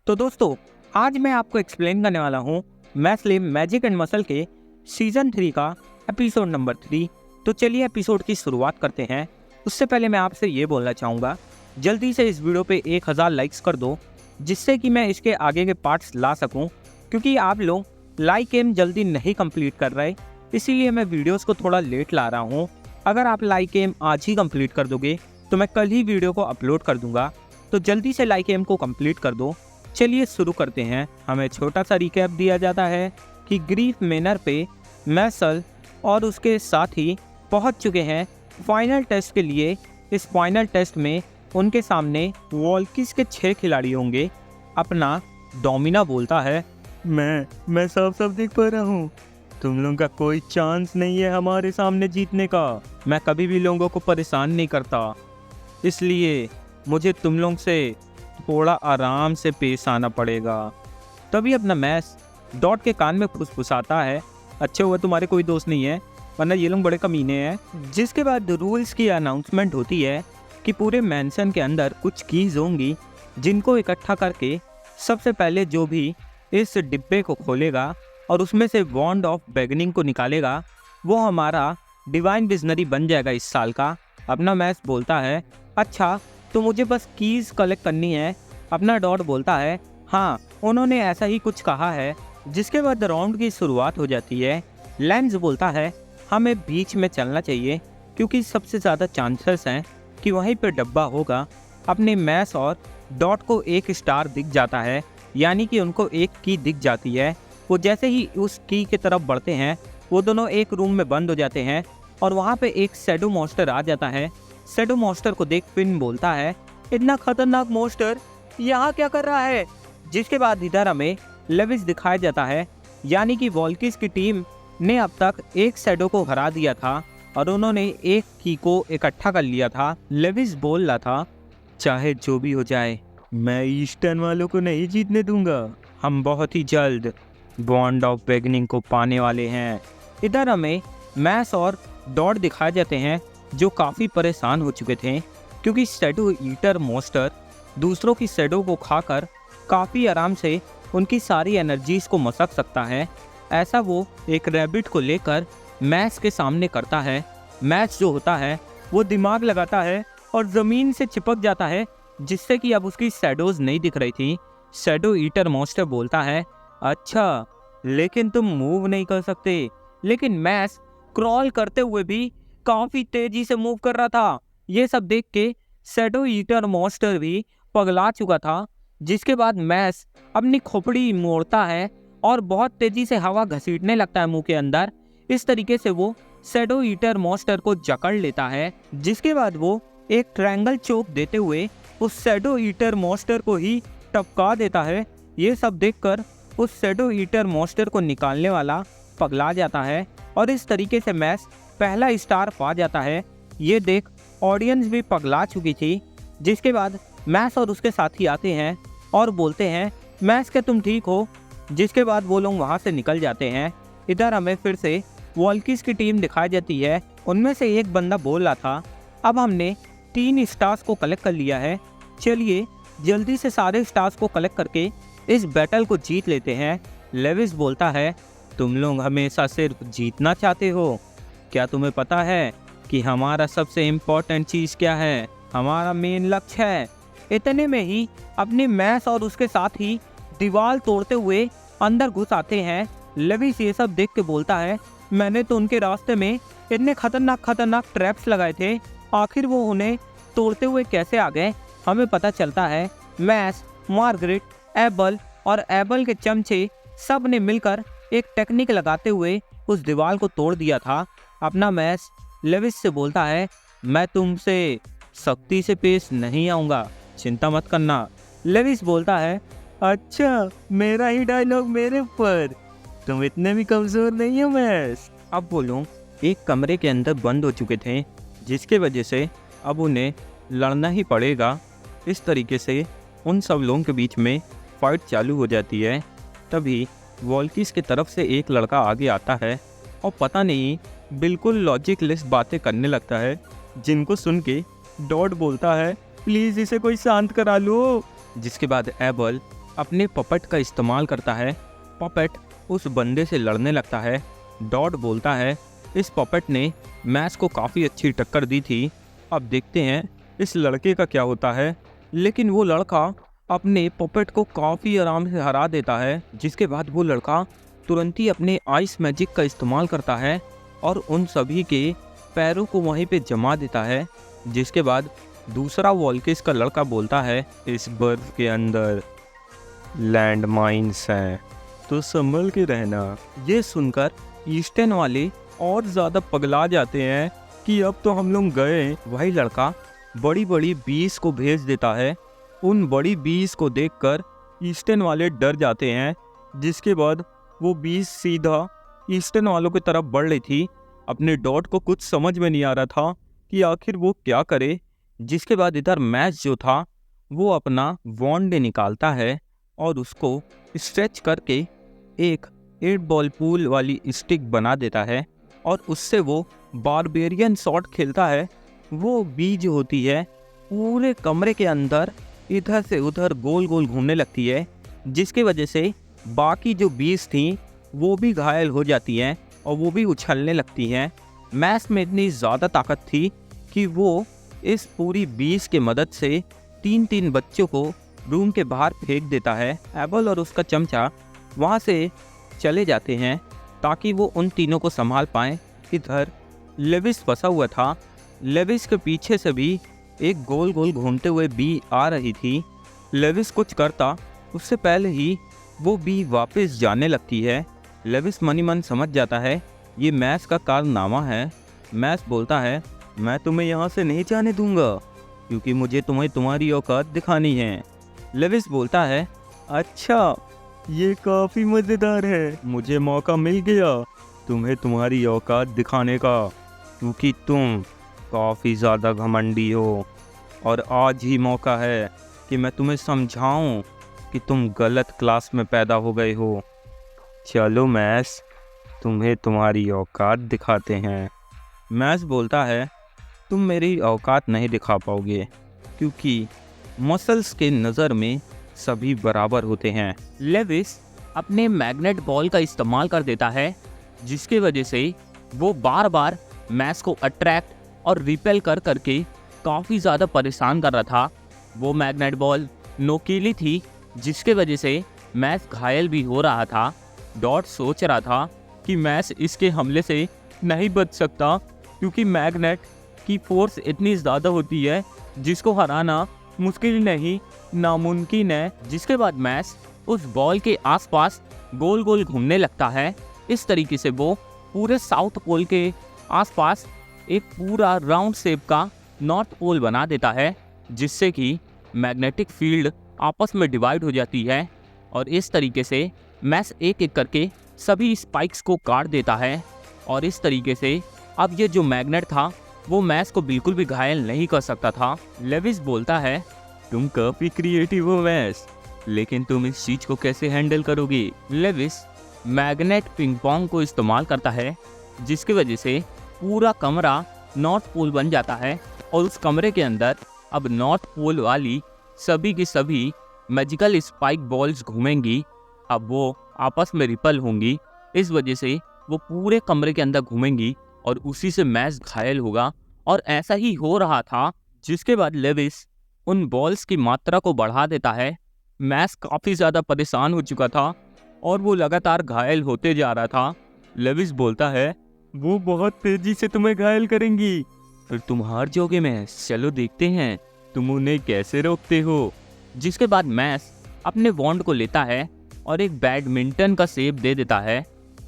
तो दोस्तों, आज मैं आपको एक्सप्लेन करने वाला हूँ मैस्लिम मैजिक एंड मसल के सीजन 3 का एपिसोड नंबर 3। तो चलिए एपिसोड की शुरुआत करते हैं। उससे पहले मैं आपसे ये बोलना चाहूँगा, जल्दी से इस वीडियो पे 1000 लाइक्स कर दो, जिससे कि मैं इसके आगे के पार्ट्स ला सकूँ, क्योंकि आप लोग लाइक एम जल्दी नहीं कंप्लीट कर रहे, इसीलिए मैं वीडियोस को थोड़ा लेट ला रहा हूँ। अगर आप लाइक एम आज ही कंप्लीट कर दोगे तो मैं कल ही वीडियो को अपलोड कर दूंगा, तो जल्दी से लाइक एम को कंप्लीट कर दो। चलिए शुरू करते हैं। हमें छोटा सा रिकैप दिया जाता है कि ग्रीफ मैनर पे मैसल और उसके साथी पहुंच चुके हैं फाइनल टेस्ट के लिए। इस फाइनल टेस्ट में उनके सामने वॉल्किस के 6 खिलाड़ी होंगे। अपना डोमिना बोलता है, मैं सब देख पा रहा हूँ, तुम लोगों का कोई चांस नहीं है हमारे सामने जीतने का। मैं कभी भी लोगों को परेशान नहीं करता, इसलिए मुझे तुम लोग से थोड़ा आराम से पेश आना पड़ेगा। तभी अपना मैस डॉट के कान में फुसफुसाता है, अच्छे हुए तुम्हारे कोई दोस्त नहीं है, वरना ये लोग बड़े कमीने हैं। जिसके बाद रूल्स की अनाउंसमेंट होती है कि पूरे मैंशन के अंदर कुछ कीज होंगी, जिनको इकट्ठा करके सबसे पहले जो भी इस डिब्बे को खोलेगा और उसमें से वॉन्ड ऑफ बेगनिंग को निकालेगा, वो हमारा डिवाइन विजनरी बन जाएगा इस साल का। अपना मैस बोलता है, अच्छा तो मुझे बस कीज़ कलेक्ट करनी है। अपना डॉट बोलता है, हाँ उन्होंने ऐसा ही कुछ कहा है। जिसके बाद राउंड की शुरुआत हो जाती है। लेंस बोलता है, हमें बीच में चलना चाहिए, क्योंकि सबसे ज़्यादा चांसेस हैं कि वहीं पर डब्बा होगा। अपने मैस और डॉट को एक स्टार दिख जाता है, यानी कि उनको एक की दिख जाती है। वो जैसे ही उस की की तरफ बढ़ते हैं, वो दोनों एक रूम में बंद हो जाते हैं और वहाँ पे एक शैडो मॉन्स्टर आ जाता है। शैडो मॉन्स्टर को देख फिन बोलता है, इतना खतरनाक मॉन्स्टर यहाँ क्या कर रहा है। जिसके बाद इधर हमें लेविस दिखाया जाता है, यानी कि वॉल्किस की टीम ने अब तक एक शैडो को हरा दिया था और उन्होंने एक की को इकट्ठा कर लिया था। लेविस बोल रहा था, चाहे जो भी हो जाए मैं ईस्टर्न वालों को नहीं जीतने दूंगा। हम बहुत ही जल्द बॉन्ड ऑफ बेगनिंग को पाने वाले हैं। इधर हमें मैस और डॉट दिखाए जाते हैं, जो काफ़ी परेशान हो चुके थे, क्योंकि शैडो ईटर मॉन्स्टर दूसरों की शैडो को खाकर काफ़ी आराम से उनकी सारी एनर्जीज को मसक सकता है। ऐसा वो एक रैबिट को लेकर मैस के सामने करता है। मैस जो होता है वो दिमाग लगाता है और ज़मीन से चिपक जाता है, जिससे कि अब उसकी शैडोज नहीं दिख रही थी। शैडो ईटर मॉन्स्टर बोलता है, अच्छा लेकिन तुम मूव नहीं कर सकते। लेकिन मैस क्रॉल करते हुए भी काफ़ी तेजी से मूव कर रहा था। ये सब देख के शैडो ईटर मॉन्स्टर भी पगला चुका था। जिसके बाद मैस अपनी खोपड़ी मोड़ता है और बहुत तेजी से हवा घसीटने लगता है मुंह के अंदर। इस तरीके से वो शैडो ईटर मॉन्स्टर को जकड़ लेता है। जिसके बाद वो एक ट्रायंगल चोक देते हुए उस शैडो ईटर मॉन्स्टर को ही टपका देता है। ये सब देखकर उस शैडो ईटर मॉन्स्टर को निकालने वाला पगला जाता है और इस तरीके से मैस पहला स्टार पा जाता है। ये देख ऑडियंस भी पगला चुकी थी। जिसके बाद मैस और उसके साथी आते हैं और बोलते हैं, मैस क्या तुम ठीक हो। जिसके बाद वो लोग वहाँ से निकल जाते हैं। इधर हमें फिर से वॉल्किस की टीम दिखाई जाती है। उनमें से एक बंदा बोल रहा था, अब हमने 3 स्टार्स को कलेक्ट कर लिया है, चलिए जल्दी से सारे स्टार्स को कलेक्ट करके इस बैटल को जीत लेते हैं। लेविस बोलता है, तुम लोग हमेशा सिर्फ जीतना चाहते हो, क्या तुम्हें पता है कि हमारा सबसे इम्पोर्टेंट चीज़ क्या है, हमारा मेन लक्ष्य है। इतने में ही अपने मैस और उसके साथ ही दीवार तोड़ते हुए अंदर घुस आते हैं। लेविस ये सब देख के बोलता है, मैंने तो उनके रास्ते में इतने खतरनाक ट्रैप्स लगाए थे, आखिर वो उन्हें तोड़ते हुए कैसे आ गए। हमें पता चलता है मैस, मार्गरेट, एबल और एबल के चमचे सब ने मिलकर एक टेक्निक लगाते हुए उस दीवार को तोड़ दिया था। अपना मैस लेविस से बोलता है, मैं तुमसे सख्ती से पेश नहीं आऊँगा, चिंता मत करना। लेविस बोलता है, अच्छा मेरा ही डायलॉग मेरे ऊपर, तुम इतने भी कमज़ोर नहीं हो मैस। अब वो लोग एक कमरे के अंदर बंद हो चुके थे, जिसके वजह से अब उन्हें लड़ना ही पड़ेगा। इस तरीके से उन सब लोगों के बीच में फाइट चालू हो जाती है। तभी वॉल्किस की तरफ से एक लड़का आगे आता है और पता नहीं बिल्कुल लॉजिकलेस बातें करने लगता है, जिनको सुन के डॉट बोलता है, प्लीज़ इसे कोई शांत करा लो। जिसके बाद एबल अपने पपेट का इस्तेमाल करता है। पपेट उस बंदे से लड़ने लगता है। डॉट बोलता है इस पपेट ने मैक्स को काफ़ी अच्छी टक्कर दी थी, अब देखते हैं इस लड़के का क्या होता है। लेकिन वो लड़का अपने पपेट को काफ़ी आराम से हरा देता है, जिसके बाद वो लड़का तुरंत ही अपने आइस मैजिक का इस्तेमाल करता है और उन सभी के पैरों को वहीं पे जमा देता है। जिसके बाद दूसरा वॉल्किस का लड़का बोलता है इस बर्फ के अंदर लैंड माइन्स हैं, तो संभल के रहना। ये सुनकर ईस्टर्न वाले और ज़्यादा पगला जाते हैं कि अब तो हम लोग गए। वही लड़का बड़ी बड़ी बीस को भेज देता है। उन बड़ी बीस को देखकर ईस्टर्न वाले डर जाते हैं। जिसके बाद वो बीस सीधा ईस्टर्न वालों की तरफ बढ़ रही थी। अपने डॉट को कुछ समझ में नहीं आ रहा था कि आखिर वो क्या करे। जिसके बाद इधर मैच जो था वो अपना वॉन्ड निकालता है और उसको स्ट्रेच करके एक 8 बॉल पूल वाली स्टिक बना देता है और उससे वो बारबेरियन शॉट खेलता है। वो बीज होती है पूरे कमरे के अंदर इधर से उधर गोल गोल घूमने लगती है, जिसकी वजह से बाकी जो बीज थी वो भी घायल हो जाती हैं और वो भी उछलने लगती हैं। मैक्स में इतनी ज़्यादा ताकत थी कि वो इस पूरी बीज के मदद से 3-3 बच्चों को रूम के बाहर फेंक देता है। एबल और उसका चमचा वहाँ से चले जाते हैं ताकि वो उन तीनों को संभाल पाएँ। इधर लेविस फंसा हुआ था। लेविस के पीछे से भी एक गोल गोल घूमते हुए बी आ रही थी। लेविस कुछ करता उससे पहले ही वो बी वापस जाने लगती है। लेविस मनी मन समझ जाता है ये मैक्स का कारनामा है। मैक्स बोलता है मैं तुम्हें यहाँ से नहीं जाने दूंगा क्योंकि मुझे तुम्हें तुम्हारी औकात दिखानी है। लेविस बोलता है अच्छा, ये काफ़ी मज़ेदार है, मुझे मौका मिल गया तुम्हें तुम्हारी औकात दिखाने का, क्योंकि तुम काफ़ी ज़्यादा घमंडी हो और आज ही मौका है कि मैं तुम्हें समझाऊं कि तुम गलत क्लास में पैदा हो गए हो। चलो मैक्स, तुम्हें तुम्हारी औकात दिखाते हैं। मैक्स बोलता है तुम मेरी औकात नहीं दिखा पाओगे क्योंकि मसल्स के नज़र में सभी बराबर होते हैं। लेविस अपने मैग्नेट बॉल का इस्तेमाल कर देता है, जिसकी वजह से वो बार बार मैक्स को अट्रैक्ट और रिपेल कर करके काफ़ी ज़्यादा परेशान कर रहा था। वो मैग्नेट बॉल नोकीली थी, जिसके वजह से मैक्स घायल भी हो रहा था। डॉट सोच रहा था कि मैक्स इसके हमले से नहीं बच सकता क्योंकि मैग्नेट की फोर्स इतनी ज़्यादा होती है जिसको हराना मुश्किल नहीं नामुमकिन है। जिसके बाद मैक्स उस बॉल के आसपास गोल गोल घूमने लगता है। इस तरीके से वो पूरे साउथ पोल के आसपास एक पूरा राउंड शेप का नॉर्थ पोल बना देता है, जिससे कि मैग्नेटिक फील्ड आपस में डिवाइड हो जाती है और इस तरीके से मैक्स एक एक करके सभी स्पाइक्स को काट देता है। और इस तरीके से अब ये जो मैग्नेट था वो मैक्स को बिल्कुल भी घायल नहीं कर सकता था। लेविस बोलता है तुम काफ़ी क्रिएटिव हो मैक्स, लेकिन तुम इस चीज़ को कैसे हैंडल करोगे। लेविस मैग्नेट पिंग पोंग को इस्तेमाल करता है, जिसकी वजह से पूरा कमरा नॉर्थ पोल बन जाता है और उस कमरे के अंदर अब नॉर्थ पोल वाली सभी की सभी मैजिकल स्पाइक बॉल्स घूमेंगी। अब वो आपस में रिपल होंगी, इस वजह से वो पूरे कमरे के अंदर घूमेंगी और उसी से मैक्स घायल होगा। और ऐसा ही हो रहा था, जिसके बाद लेविस उन बॉल्स की मात्रा को बढ़ा देता है। मैक्स काफ़ी ज़्यादा परेशान हो चुका था और वो लगातार घायल होते जा रहा था। लेविस बोलता है वो बहुत तेज़ी से तुम्हें घायल करेंगी, फिर तुम हार जाओगे मैक्स, चलो देखते हैं तुम उन्हें कैसे रोकते हो। जिसके बाद मैक्स अपने वॉन्ड को लेता है और एक बैडमिंटन का शेप दे देता है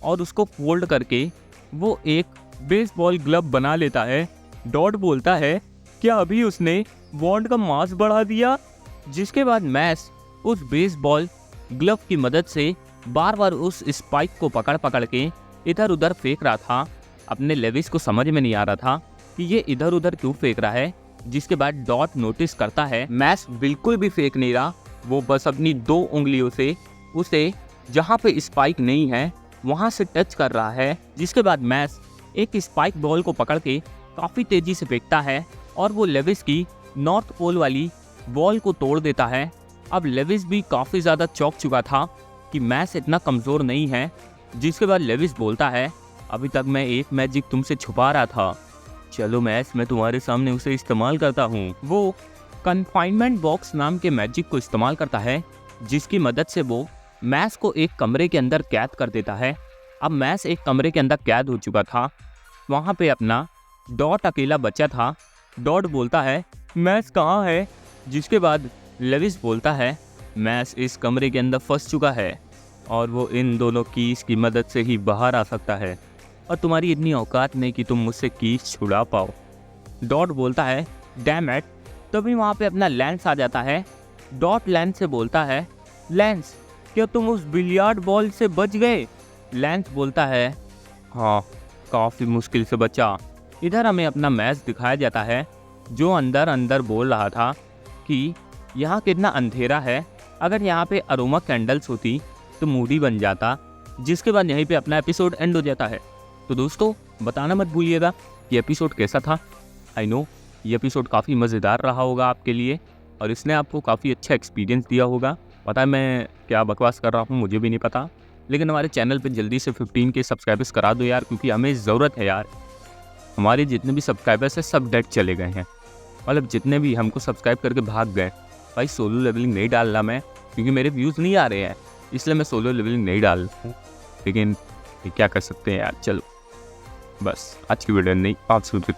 और उसको फोल्ड करके वो एक बेसबॉल ग्लव बना लेता है। डॉट बोलता है क्या अभी उसने वॉन्ड का मास बढ़ा दिया। जिसके बाद मैक्स उस बेसबॉल ग्लव की मदद से बार बार उस स्पाइक को पकड़ पकड़ के इधर उधर फेंक रहा था। अपने लेविस को समझ में नहीं आ रहा था कि ये इधर उधर क्यों फेंक रहा है। जिसके बाद डॉट नोटिस करता है मैक्स बिल्कुल भी फेंक नहीं रहा, वो बस अपनी 2 उंगलियों से उसे जहाँ पे स्पाइक नहीं है वहाँ से टच कर रहा है। जिसके बाद मैक्स एक स्पाइक बॉल को पकड़ के काफ़ी तेज़ी से फेंकता है और वो लेविस की नॉर्थ पोल वाली बॉल को तोड़ देता है। अब लेविस भी काफ़ी ज़्यादा चौंक चुका था कि मैक्स इतना कमज़ोर नहीं है। जिसके बाद लेविस बोलता है, अभी तक मैं एक मैजिक तुमसे छुपा रहा था, चलो मैक्स मैं तुम्हारे सामने उसे इस्तेमाल करता हूँ। वो कन्फाइनमेंट बॉक्स नाम के मैजिक को इस्तेमाल करता है, जिसकी मदद से वो मैक्स को एक कमरे के अंदर कैद कर देता है। अब मैक्स एक कमरे के अंदर कैद हो चुका था। वहाँ पे अपना डॉट अकेला बचा था। डॉट बोलता है, मैक्स कहाँ है? जिसके बाद लेविस बोलता है, मैक्स इस कमरे के अंदर फंस चुका है और वो इन दोनों कीज की मदद से ही बाहर आ सकता है और तुम्हारी इतनी औकात नहीं कि तुम मुझसे कीज छुड़ा पाओ। डॉट बोलता है, डैम इट। तभी वहाँ पे अपना लेंस आ जाता है। डॉट लेंस से बोलता है, लेंस क्या तुम उस बिलियर्ड बॉल से बच गए? लेंस बोलता है, हाँ काफ़ी मुश्किल से बचा। इधर हमें अपना मैच दिखाया जाता है, जो अंदर अंदर बोल रहा था कि यहाँ कितना अंधेरा है, अगर यहाँ पे अरोमा कैंडल्स होती तो मूडी बन जाता। जिसके बाद यहीं पे अपना एपिसोड एंड हो जाता है। तो दोस्तों बताना मत भूलिएगा कि एपिसोड कैसा था। आई नो ये एपिसोड काफ़ी मज़ेदार रहा होगा आपके लिए और इसने आपको काफ़ी अच्छा एक्सपीरियंस दिया होगा। पता है मैं क्या बकवास कर रहा हूँ, मुझे भी नहीं पता, लेकिन हमारे चैनल पे जल्दी से 15 के सब्सक्राइबर्स करा दो यार, क्योंकि हमें ज़रूरत है यार। हमारे जितने भी सब्सक्राइबर्स हैं सब डेड चले गए हैं, मतलब जितने भी हमको सब्सक्राइब करके भाग गए। भाई सोलो लेवलिंग नहीं डाल रहा मैं, क्योंकि मेरे व्यूज़ नहीं आ रहे हैं, इसलिए मैं सोलो लेवलिंग नहीं डाल रहा हूँ। लेकिन क्या कर सकते हैं यार, चलो बस आज की वीडियो नहीं, आप सुनते